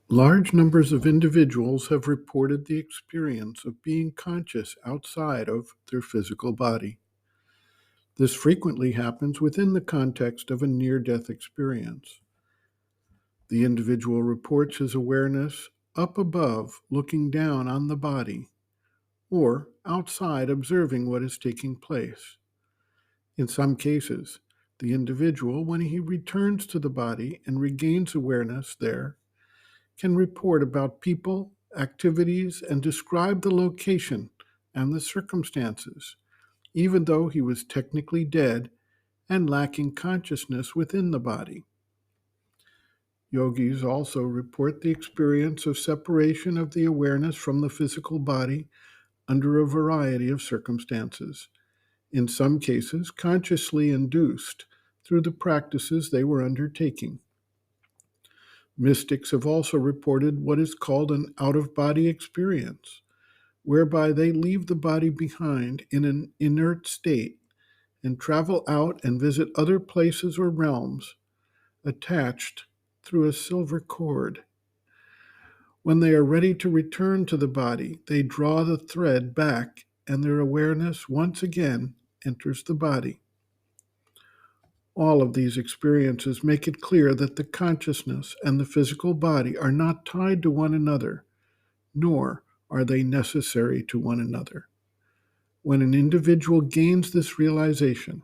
Large numbers of individuals have reported the experience of being conscious outside of their physical body. This frequently happens within the context of a near-death experience. The individual reports his awareness up above, looking down on the body, or outside observing what is taking place. In some cases, the individual, when he returns to the body and regains awareness there, can report about people, activities, and describe the location and the circumstances, even though he was technically dead and lacking consciousness within the body. Yogis also report the experience of separation of the awareness from the physical body under a variety of circumstances, in some cases consciously induced through the practices they were undertaking. Mystics have also reported what is called an out-of-body experience, whereby they leave the body behind in an inert state and travel out and visit other places or realms attached through a silver cord. When they are ready to return to the body, they draw the thread back and their awareness once again enters the body. All of these experiences make it clear that the consciousness and the physical body are not tied to one another, nor are they necessary to one another. When an individual gains this realization,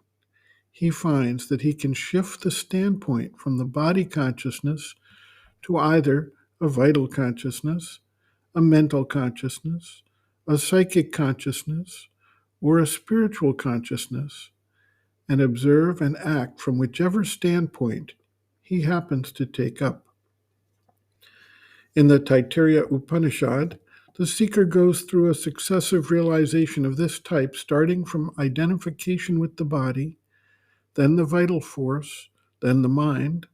he finds that he can shift the standpoint from the body consciousness to either a vital consciousness, a mental consciousness, a psychic consciousness, or a spiritual consciousness, and observe and act from whichever standpoint he happens to take up. In the Taittiriya Upanishad, the seeker goes through a successive realization of this type, starting from identification with the body, then the vital force, then the mind,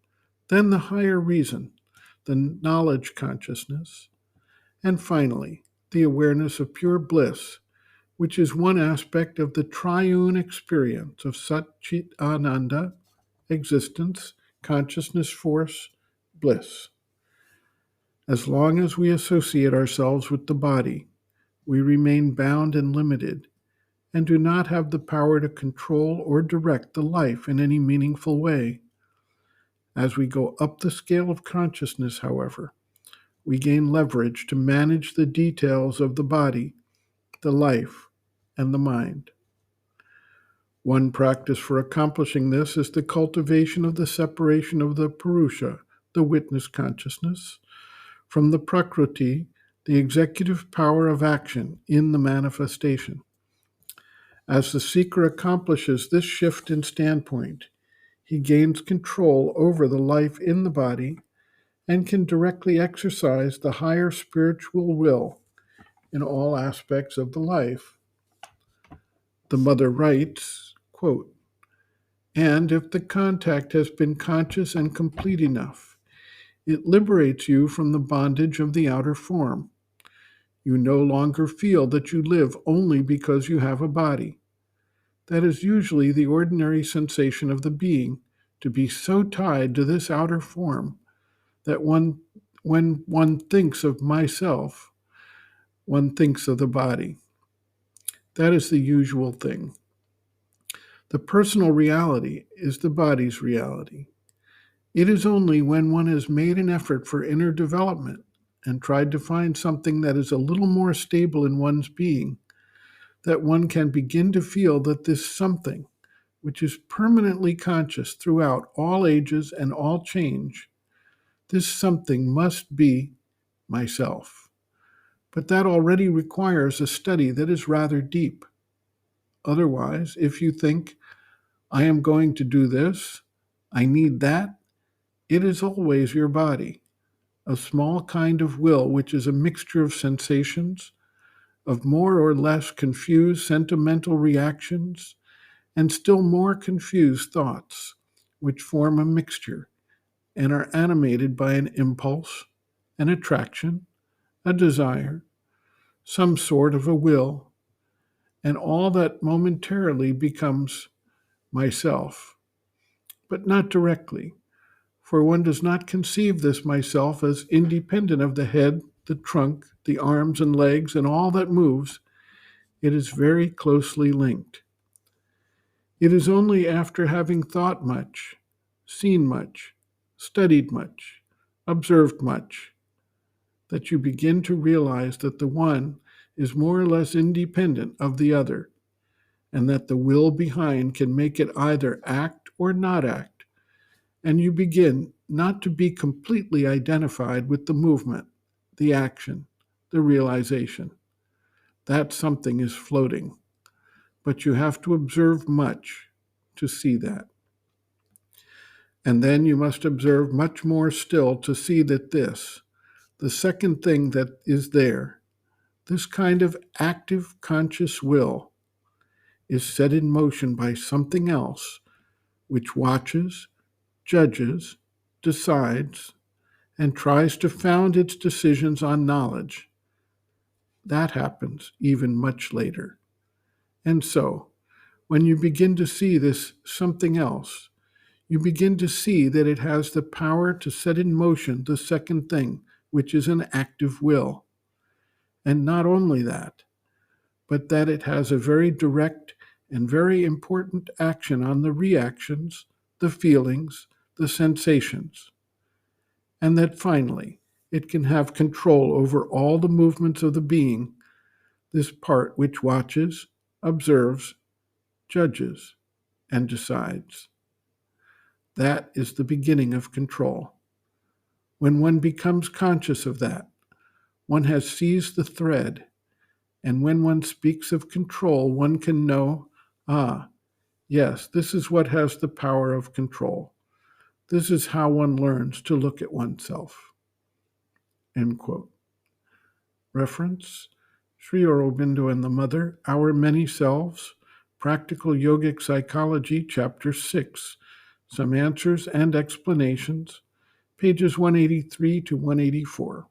then the higher reason, the knowledge consciousness, and finally, the awareness of pure bliss, which is one aspect of the triune experience of Sat Chit Ananda, existence, consciousness force, bliss. As long as we associate ourselves with the body, we remain bound and limited and do not have the power to control or direct the life in any meaningful way. As we go up the scale of consciousness, however, we gain leverage to manage the details of the body, the life, and the mind. One practice for accomplishing this is the cultivation of the separation of the Purusha, the witness consciousness, from the Prakriti, the executive power of action in the manifestation. As the seeker accomplishes this shift in standpoint, he gains control over the life in the body and can directly exercise the higher spiritual will in all aspects of the life. The mother writes, quote, "And if the contact has been conscious and complete enough, it liberates you from the bondage of the outer form. You no longer feel that you live only because you have a body. That is usually the ordinary sensation of the being, to be so tied to this outer form that when one thinks of myself, one thinks of the body. That is the usual thing. The personal reality is the body's reality. It is only when one has made an effort for inner development and tried to find something that is a little more stable in one's being that one can begin to feel that this something, which is permanently conscious throughout all ages and all change, this something must be myself. But that already requires a study that is rather deep. Otherwise, if you think, I am going to do this, I need that, it is always your body, a small kind of will which is a mixture of sensations, of more or less confused sentimental reactions, and still more confused thoughts, which form a mixture and are animated by an impulse, an attraction, a desire, some sort of a will, and all that momentarily becomes myself, but not directly, For one does not conceive this myself as independent of the head, the trunk, the arms and legs, and all that moves. It is very closely linked. It is only after having thought much, seen much, studied much, observed much, that you begin to realize that the one is more or less independent of the other, and that the will behind can make it either act or not act, and you begin not to be completely identified with the movement, the action, the realization. That something is floating, but you have to observe much to see that. And then you must observe much more still to see that this, the second thing that is there, this kind of active conscious will, is set in motion by something else which watches, judges, decides, and tries to found its decisions on knowledge. That happens even much later. And so, when you begin to see this something else, you begin to see that it has the power to set in motion the second thing, which is an active will. And not only that, but that it has a very direct and very important action on the reactions, the feelings, the sensations. And that finally, it can have control over all the movements of the being, this part which watches, observes, judges, and decides. That is the beginning of control. When one becomes conscious of that, one has seized the thread, and when one speaks of control, one can know, yes, this is what has the power of control. This is how one learns to look at oneself. End quote. Reference, Sri Aurobindo and the Mother, Our Many Selves, Practical Yogic Psychology, Chapter 6, Some Answers and Explanations, pages 183 to 184.